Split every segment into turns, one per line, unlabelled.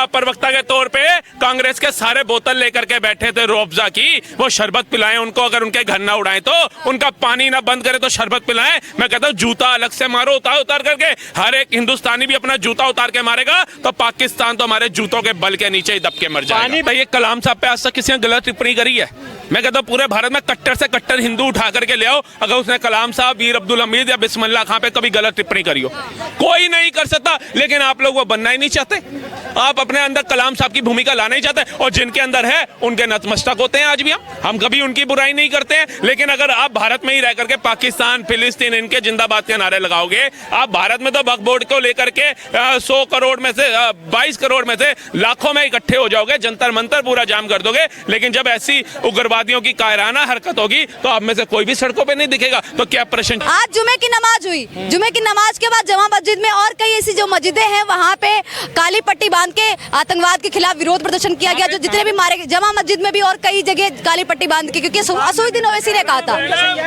प्रवक्ता के तौर पे कांग्रेस के सारे बोतल लेकर के बैठे थे रूअफ़ज़ा की, वो शरबत पिलाएं उनको, अगर उनके घर ना उड़ाएं तो उनका पानी ना बंद करे तो शरबत पिलाएं। मैं कहता हूँ जूता अलग से मारो उतार करके, हर एक हिंदुस्तानी भी अपना जूता उतार के मारेगा तो पाकिस्तान तो हमारे जूतों के बल के नीचे ही दब के मर जाएगा। भाई ये कलाम साहब पे आज तक किसी ने गलत टिप्पणी करी है? मैं कहता हूँ पूरे भारत में कट्टर से कट्टर हिंदू उठा करके ले आओ, अगर उसने कलाम साहब, वीर अब्दुल हमीद या बिस्मिल्लाह खां पे कभी गलत टिप्पणी करी हो, कोई नहीं कर सकता। लेकिन आप लोग वो बनना ही नहीं चाहते, आप अपने अंदर कलाम साहब की भूमिका लाना ही चाहते हैं, और जिनके अंदर है उनके नतमस्तक होते हैं। आज भी हम कभी उनकी बुराई नहीं करते हैं, लेकिन अगर आप भारत में ही रह करके पाकिस्तान, फिलिस्तीन, इनके जिंदाबाद के नारे लगाओगे, आप भारत में तो वक्फ बोर्ड को लेकर के 100 करोड़ में से 22 करोड़ में से लाखों में इकट्ठे हो जाओगे, जंतर मंतर पूरा जाम कर दोगे, लेकिन जब ऐसी उग्रवादियों की कायराना हरकत होगी तो आप में से कोई भी सड़कों पे नहीं दिखेगा। तो क्या प्रश्न?
आज जुमे की नमाज हुई, जुमे की नमाज के बाद जमा मस्जिद में और कई ऐसी जो मस्जिदें हैं वहाँ पे काली पट्टी बांध के आतंकवाद के खिलाफ विरोध प्रदर्शन किया गया, जो जितने भी मारे गए जमा मस्जिद में भी और कई जगह काली पट्टी बांध के, क्योंकि असुद्दीन ओवैसी ने कहा था,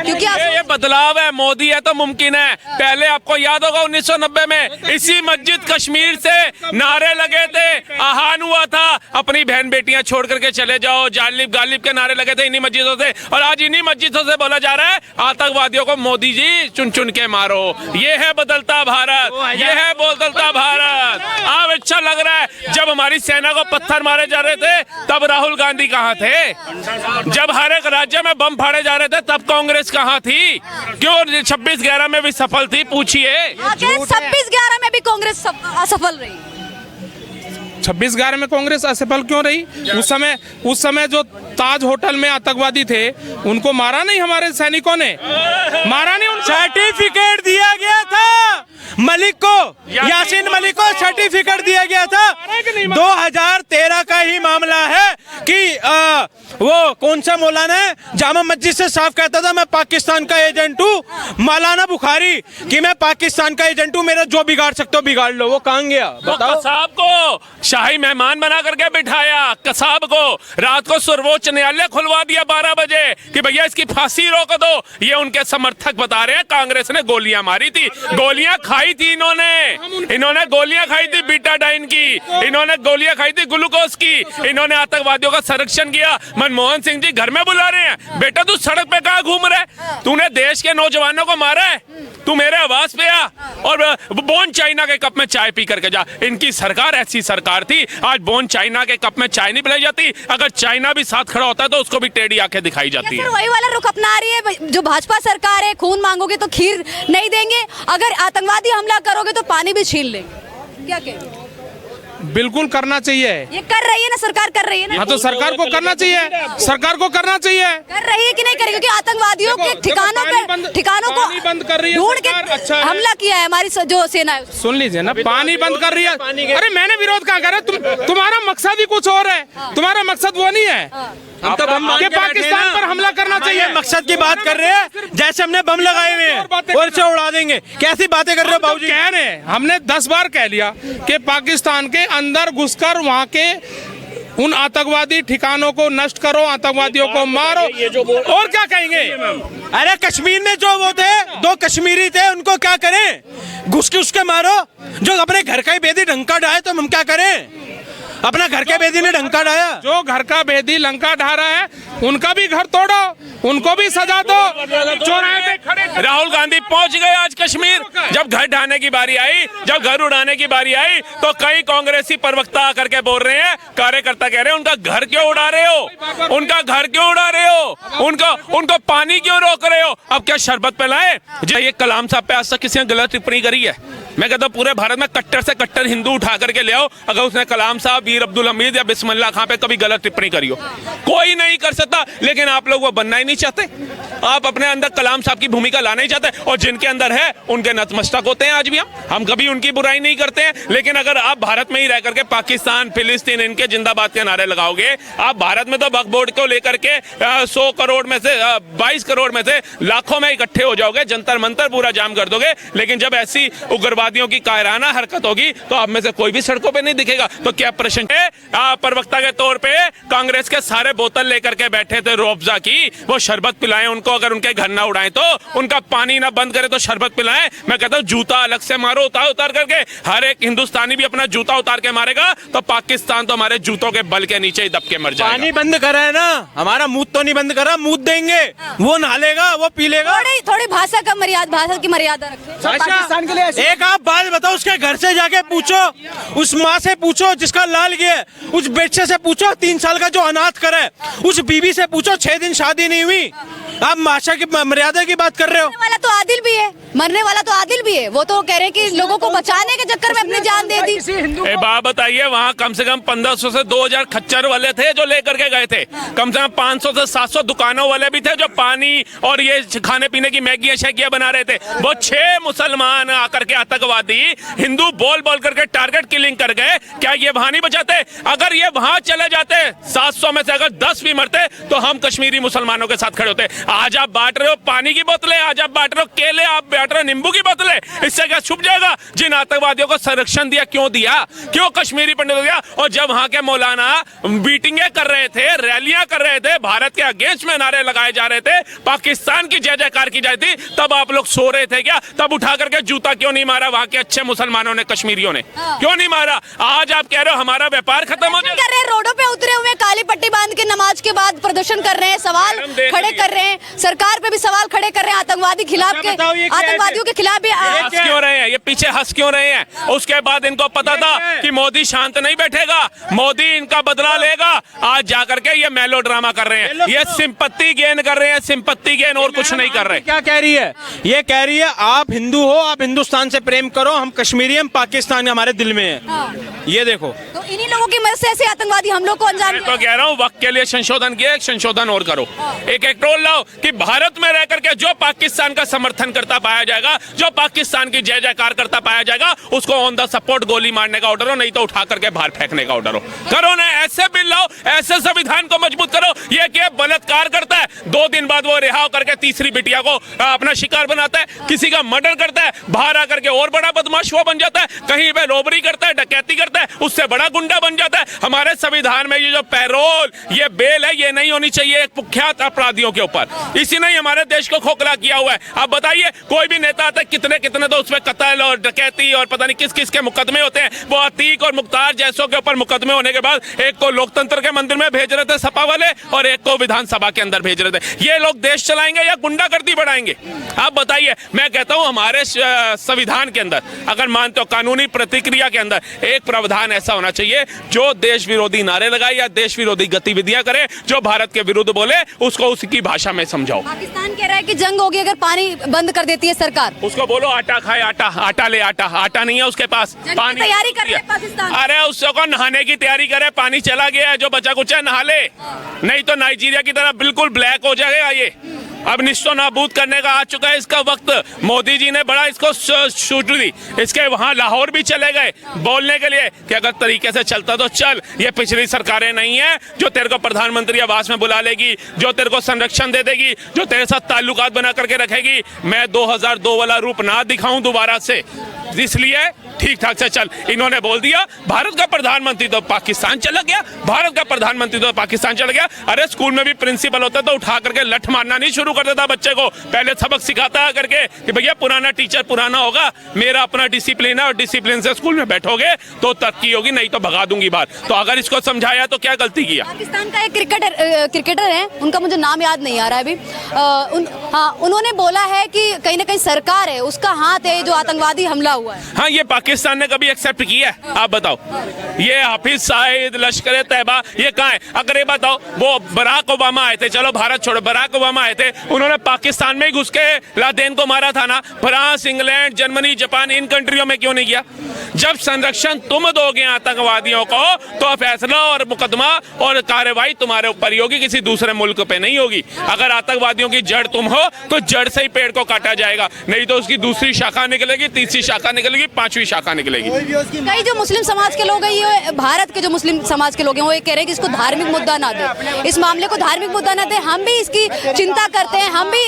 क्योंकि
ये बदलाव है, मोदी है तो मुमकिन है। पहले आपको याद होगा 1990 में इसी मस्जिद कश्मीर से नारे लगे थे, आह्वान हुआ था अपनी बहन बेटियां छोड़ करके चले जाओ, जालिब गालिब के नारे लगे थे इन्हीं मस्जिदों से, और आज इन्हीं मस्जिदों से बोला जा रहा है आतंकवादियों को मोदी जी चुन चुन के मारो। ये है बदलता भारत, ये है बदलता भारत। अब अच्छा लग रहा है, जब हमारी सेना को पत्थर मारे जा रहे थे तब राहुल गांधी कहाँ थे? जब हर एक राज्य में बम फाड़े जा रहे थे तब कांग्रेस कहाँ थी? क्यों 26/11 में भी सफल थी? पूछिए।
26/11 में भी कांग्रेस असफल रही।
26/11 में कांग्रेस असफल क्यों रही? उस समय जो ताज होटल में आतंकवादी थे उनको मारा नहीं, हमारे सैनिकों ने मारा नहीं, उनको सर्टिफिकेट दिया गया था मलिक को, यासीन मलिक को सर्टिफिकेट दिया गया था। 2013 का ही मामला है कि वो कौन सा मौलाना है जामा मस्जिद से साफ कहता था मैं पाकिस्तान का एजेंट हूँ, मौलाना बुखारी, कि मैं पाकिस्तान का एजेंट हूँ, मेरा जो बिगाड़ सकते हो बिगाड़ लो। वो कहाँ गया बताओ? कसाब को शाही मेहमान बना करके बिठाया, कसाब को रात को सर्वोच्च न्यायालय खुलवा दिया 12 बजे कि भैया इसकी फांसी रोक दो। ये उनके समर्थक बता रहे हैं कांग्रेस ने गोलियां मारी थी, गोलियां खाई थी इन्होंने गोलियां खाई थी बीटाडाइन की, इन्होंने गोलियां खाई थी ग्लूकोज की, इन्होंने आतंकवादियों का संरक्षण किया। मनमोहन सिंह जी घर में बुला रहे हैं, बेटा तू सड़क पे कहाँ घूम रहा है? तूने देश के नौजवानों को मारा है, तू मेरे आवाज पे आ और बोन चाइना के कप में चाय पी करके जा। इनकी सरकार ऐसी सरकार थी, आज बोन चाइना के कप में चाय नहीं पिलाई जाती, अगर चाइना भी साथ खड़ा होता है तो उसको भी टेढ़ी आंखें दिखाई जाती है।
वही वाला रुख अपना रही है जो भाजपा सरकार है, खून मांगोगे तो खीर नहीं देंगे, अगर आतंकवादी हमला करोगे तो पानी भी छीन लेंगे। क्या कहें?
बिल्कुल करना चाहिए,
ये कर रही है ना, सरकार कर रही है ना।
हाँ तो सरकार को करना चाहिए, सरकार को करना चाहिए।
कर रही है कि नहीं करेगी? क्योंकि आतंकवादियों के ठिकानों को
बंद कर रही है,
ढूंढ के हमला किया है हमारी जो सेना है।
सुन लीजिए ना, पानी बंद कर रही है। अरे मैंने विरोध कहाँ करा? तुम्हारा मकसद ही कुछ और है, तुम्हारा मकसद वो नहीं है कि पाकिस्तान पर हमला करना चाहिए।
मकसद की बात कर रहे हैं, जैसे हमने बम लगाए हुए हैं और इसे उड़ा देंगे। कैसी बातें कर रहे हो बाबूजी?
कह रहे हैं, हमने 10 बार कह लिया कि पाकिस्तान के अंदर घुसकर वहाँ के उन आतंकवादी ठिकानों को नष्ट करो, आतंकवादियों को मारो, और क्या कहेंगे?
अरे कश्मीर में जो वो थे 2 कश्मीरी थे, उनको क्या करें? घुस के उसके मारो। जो अपने घर का ही बेदी डंका डाहे तो हम क्या करें? अपना घर के बेदी ने डंका डाया,
जो घर का बेदी लंका ढा रहा है उनका भी घर तोड़ो, उनको भी सजा दो। चौराहे पे खड़े
राहुल गांधी पहुंच गए आज कश्मीर। जब घर ढाने की बारी आई, जब घर उड़ाने की बारी आई तो कई कांग्रेसी प्रवक्ता आकर के बोल रहे हैं, कार्यकर्ता कह रहे हैं उनका घर क्यों उड़ा रहे हो, उनका घर क्यों उड़ा रहे हो, उनको पानी क्यों रोक रहे हो? अब क्या शरबत पिलाएं? ये कलाम साहब पे आज तक किसी ने गलत टिप्पणी करी है? मैं कहता हूँ पूरे भारत में कट्टर से कट्टर हिंदू उठा करके ले आओ, अगर उसने कलाम साहब, वीर अब्दुल हमीद या बिस्मिल्लाह खां पे कभी गलत टिप्पणी करी हो, कोई नहीं कर सकता। लेकिन आप लोग वो बनना ही नहीं चाहते, आप अपने अंदर कलाम साहब की भूमिका लाना ही चाहते हैं, और जिनके अंदर है उनके नतमस्तक होते हैं। आज भी हम कभी उनकी बुराई नहीं करते हैं, लेकिन अगर आप भारत में ही रह करके पाकिस्तान, फिलिस्तीन, इनके जिंदाबाद के नारे लगाओगे, आप भारत में तो वक्फ बोर्ड को लेकर के 100 करोड़ में से 22 करोड़ में से लाखों में इकट्ठे हो जाओगे, जंतर मंतर पूरा जाम कर दोगे, लेकिन जब ऐसी उग्रवादियों की कायराना हरकत होगी तो आप में से कोई भी सड़कों पर नहीं दिखेगा। तो क्या प्रश्न प्रदर्शन प्रवक्ता के तौर पे कांग्रेस के सारे बोतल लेकर के बैठे थे रूअफ़ज़ा की, वो शरबत पिलाएं उनको, अगर उनके घर ना उड़ाएं तो उनका पानी ना बंद करे तो शरबत पिलाएं। मैं कहता हूँ जूता अलग से मारो, उतार करके। हर एक हिंदुस्तानी भी अपना जूता उतार के मारेगा तो पाकिस्तान तो हमारे जूतों के बल के नीचे ही दब के मर जाएगा।
पानी बंद करा है ना, हमारा मुंह तो नहीं बंद करा, मुंह देंगे, वो नहा लेगा, वो पी लेगा।
थोड़ी भाषा की मर्यादा रखें।
पाकिस्तान के लिए एक आप बात बताओ, उसके घर से जाके पूछो, उस माँ से पूछो जिसका लाल गया, उस बच्चे से पूछो 3 साल का जो अनाथ करे, उस बीवी से पूछो 6 दिन शादी नहीं हुई। आप भाषा की मर्यादा की बात कर रहे हो।
मरने वाला तो आदिल भी है, मरने वाला तो आदिल भी है। वो तो कह रहे हैं कि लोगों को बचाने के चक्कर में अपनी जान दे दी।
ए बात बताइए, वहाँ कम से कम 1500 से 2000 खच्चर वाले थे जो लेकर के गए थे। कम से कम 500 से 700 दुकानों वाले भी थे जो पानी और ये खाने पीने की मैगियां शैगियां बना रहे थे। वो 6 मुसलमान आकर के आतंकवादी हिंदू बोल बोल करके टारगेट किलिंग कर गए। क्या ये वहां नहीं बचाते? अगर ये वहां चले जाते, 700 में से अगर 10 भी मरते तो हम कश्मीरी मुसलमानों के साथ खड़े होते। आज आप बांट रहे हो पानी की बोतलें, आज आप बांट रहे हो केले, आप बांट रहे हो नींबू की बोतलें, इससे क्या छुप जाएगा? जिन आतंकवादियों को संरक्षण दिया, क्यों दिया? क्यों कश्मीरी पंडित दिया? और जब वहां के मौलाना मीटिंगें कर रहे थे, रैलियां कर रहे थे, भारत के अगेंस्ट में नारे लगाए जा रहे थे, पाकिस्तान की जय जयकार की जाती थी, तब आप लोग सो रहे थे क्या? तब उठा करके जूता क्यों नहीं मारा वहां के अच्छे मुसलमानों ने, कश्मीरियों ने क्यों नहीं मारा? आज आप कह रहे हो हमारा व्यापार खत्म हो जाए।
कर रहे हैं, रोडों पे उतरे हुए, काली पट्टी बांध के नमाज के बाद प्रदर्शन कर रहे हैं, सवाल खड़े कर रहे हैं, सरकार पे भी सवाल खड़े कर रहे हैं, आतंकवादी खिलाफ के, आतंकवादियों के खिलाफ भी।
हंस क्यों रहे हैं ये? पीछे हंस क्यों रहे हैं? उसके बाद इनको पता था कि मोदी शांत नहीं बैठेगा, मोदी इनका बदला लेगा। आज जाकर के ये मेलो ड्रामा कर रहे हैं, ये सिंपत्ति गेन कर रहे हैं, सिंपत्ति गेन, और कुछ नहीं कर रहे।
क्या कह रही है? ये कह रही है आप हिंदू हो, आप हिंदुस्तान से प्रेम करो, हम कश्मीरी, हम पाकिस्तान हमारे दिल में है। ये देखो,
तो इन्हीं लोगों की मदद से ऐसे आतंकवादी हम लोग को अंजाम
मैं तो कह रहा हूँ वक्त के लिए संशोधन किया, एक संशोधन और करो, एक टोल लाओ कि भारत में रह करके जो पाकिस्तान का समर्थन करता पाया जाएगा, जो पाकिस्तान की जय जयकार करता पाया जाएगा, उसको ऑन द सपोर्ट गोली मारने का ऑर्डर हो, नहीं तो उठा करके बाहर फेंकने का ऑर्डर हो। करो ना, ऐसे बिल लाओ, ऐसे संविधान को मजबूत करो। ये क्या बलात्कार करता है, 2 दिन बाद वो रिहा करके तीसरी बिटिया को अपना शिकार बनाता है, किसी का मर्डर करता है, बाहर आकर के और बड़ा बदमाश वो बन जाता है, कहीं पे रोबरी करता है, डकैती करता है, उससे बड़ा गुंडा बन जाता है। हमारे संविधान में ये जो पैरोल, ये बेल है, ये नहीं होनी चाहिए एक कुख्यात अपराधियों के ऊपर। इसी ने हमारे देश को खोखला किया हुआ है। अब बताइए, कोई भी नेता आता है, कितने कितने तो उसमें कत्ल और डकैती और पता नहीं किस किस के मुकदमे होते हैं। वो अतीक और मुख्तार जैसों के ऊपर मुकदमे होने के बाद एक को लोकतंत्र के मंदिर में भेज रहे थे सपा वाले, और एक को विधानसभा के अंदर भेज रहे थे। ये लोग देश चलाएंगे या गुंडागर्दी बढ़ाएंगे? आप बताइए। मैं कहता हूं हमारे संविधान के अंदर, अगर मानते हो कानूनी प्रतिक्रिया के अंदर, एक प्रावधान ऐसा होना चाहिए जो देश विरोधी नारे लगाए या देश विरोधी गतिविधियां करे, जो भारत के विरुद्ध बोले, उसको उसकी भाषा में समझाओ।
पाकिस्तान कह रहा है कि जंग होगी अगर पानी बंद कर देती है सरकार।
उसको बोलो आटा खाए, आटा ले, आटा नहीं है उसके पास, पानी
तैयारी कर रहे हैं पाकिस्तान।
अरे उसको नहाने की तैयारी करे, पानी चला गया है, जो बचा कुछ है नहा ले, नहीं तो नाइजीरिया की तरह बिल्कुल ब्लैक हो जाएगा। ये अब निश्चो नाबूद करने का आ चुका है इसका वक्त। मोदी जी ने बड़ा इसको छूट दी, इसके वहां लाहौर भी चले गए बोलने के लिए कि अगर तरीके से चलता तो चल, ये पिछली सरकारें नहीं है जो तेरे को प्रधानमंत्री आवास में बुला लेगी, जो तेरे को संरक्षण दे देगी, जो तेरे साथ ताल्लुकात बना करके रखेगी। मैं 2002 वाला रूप ना दिखाऊं दोबारा से, इसलिए ठीक ठाक से चल। इन्होंने बोल दिया भारत का प्रधानमंत्री तो पाकिस्तान चला गया, भारत का प्रधानमंत्री तो पाकिस्तान चला गया। अरे स्कूल में भी प्रिंसिपल होता तो उठा करके लठ मारना नहीं शुरू कर देता बच्चे को, पहले सबक सिखाता करके कि भैया पुराना टीचर पुराना होगा, मेरा अपना डिसिप्लिन है और डिसिप्लिन से स्कूल में बैठोगे तो तरक्की होगी, नहीं तो भगा दूंगी बाहर। तो अगर इसको समझाया तो क्या गलती किया?
पाकिस्तान का एक क्रिकेटर है, उनका मुझे नाम याद नहीं आ रहा है अभी, उन्होंने बोला है कि कहीं ना कहीं सरकार है, उसका हाथ है जो आतंकवादी हमला हुआ है।
हाँ, ये पाकिस्तान ने कभी एक्सेप्ट किया है? आप बताओ। ये हाफिज सईद, लश्कर तैयबा, ये कहाँ है? अगर ये बताओ, वो बराक ओबामा आए थे, चलो भारत छोड़ो, बराक ओबामा आए थे, उन्होंने पाकिस्तान में ही घुस के लादेन को मारा था ना। फ्रांस, इंग्लैंड, जर्मनी, जापान, इन कंट्रियों में क्यों नहीं किया? जब संरक्षण तुम दोगे आतंकवादियों को तो फैसला और मुकदमा और कार्रवाई तुम्हारे ऊपर ही होगी, किसी दूसरे मुल्क पे नहीं होगी। अगर आतंकवादियों की जड़ तुम हो तो जड़ से ही पेड़ को काटा जाएगा, नहीं तो उसकी दूसरी शाखा निकलेगी, तीसरी शाखा निकलेगी, 5वीं शाखा निकलेगी।
कई जो मुस्लिम समाज के लोग हैं, ये भारत के जो मुस्लिम समाज के लोग हैं, वो ये कह रहे हैं कि इसको धार्मिक मुद्दा ना दे, इस मामले को धार्मिक मुद्दा ना दे। हम भी इसकी चिंता करते हैं, हम भी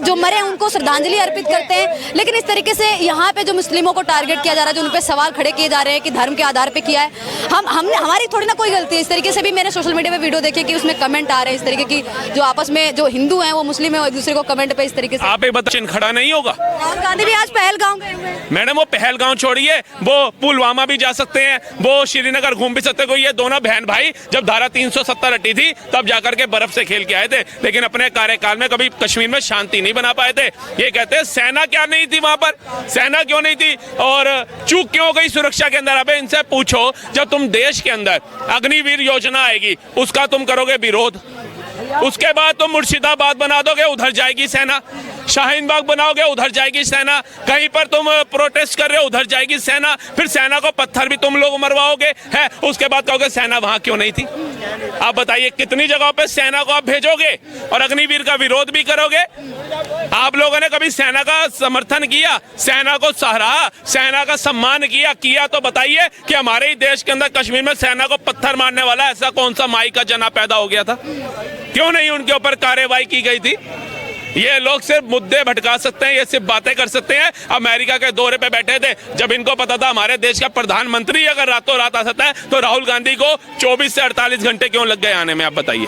जो मरे हैं उनको श्रद्धांजलि अर्पित करते हैं, लेकिन इस तरीके से यहाँ पे जो मुस्लिमों को टारगेट किया जा रहा है, जो उन पे सवाल खड़े किए जा रहे हैं कि धर्म के आधार पे किया है, हमने हमारी थोड़ी ना कोई गलती है। इस तरीके से भी मैंने सोशल मीडिया पे वीडियो देखे कि उसमें कमेंट आ रहे हैं इस तरीके की, जो आपस में जो हिंदू हैं वो मुस्लिम है, वो एक दूसरे को कमेंट पे इस तरीके से।
आप एक बता, चिन्ह खड़ा नहीं होगा।
राहुल गांधी भी आज पहलगांव गए हुए हैं।
मैडम वो पहलगांव छोड़िए, वो पुलवामा भी जा सकते हैं, वो श्रीनगर घूम भी सकते हैं। ये दोनों बहन भाई जब धारा 370 हटी थी तब जाकर के बर्फ से खेल के आए थे, लेकिन अपने कार्यकाल में कभी कश्मीर में शांति नहीं बना पाए थे। ये कहते हैं सेना क्या नहीं थी वहां पर, सेना क्यों नहीं थी और चूक क्यों हो गई सुरक्षा के अंदर। अबे इनसे पूछो, जब तुम देश के अंदर अग्निवीर योजना आएगी उसका तुम करोगे विरोध, उसके बाद तुम मुर्शिदाबाद बना दोगे, उधर जाएगी सेना, शाहीन बाग बनाओगे, उधर जाएगी सेना, कहीं पर तुम प्रोटेस्ट कर रहे हो, उधर जाएगी सेना, फिर सेना को पत्थर भी तुम लोग मरवाओगे है, उसके बाद कहोगे सेना वहां क्यों नहीं थी। आप बताइए कितनी जगहों पे सेना को आप भेजोगे और अग्निवीर का विरोध भी करोगे। आप लोगों ने कभी सेना का समर्थन किया, सेना को सराहा, सेना का सम्मान किया तो बताइए कि हमारे ही देश के अंदर कश्मीर में सेना को पत्थर मारने वाला ऐसा कौन सा माई का जना पैदा हो गया था, क्यों नहीं उनके ऊपर कार्रवाई की गई थी। ये लोग सिर्फ मुद्दे भटका सकते हैं, ये सिर्फ बातें कर सकते हैं। अमेरिका के दौरे पे बैठे थे, जब इनको पता था हमारे देश का प्रधानमंत्री अगर रातों रात आ सकता है तो राहुल गांधी को 24 से 48 घंटे क्यों लग गए आने में, आप बताइए।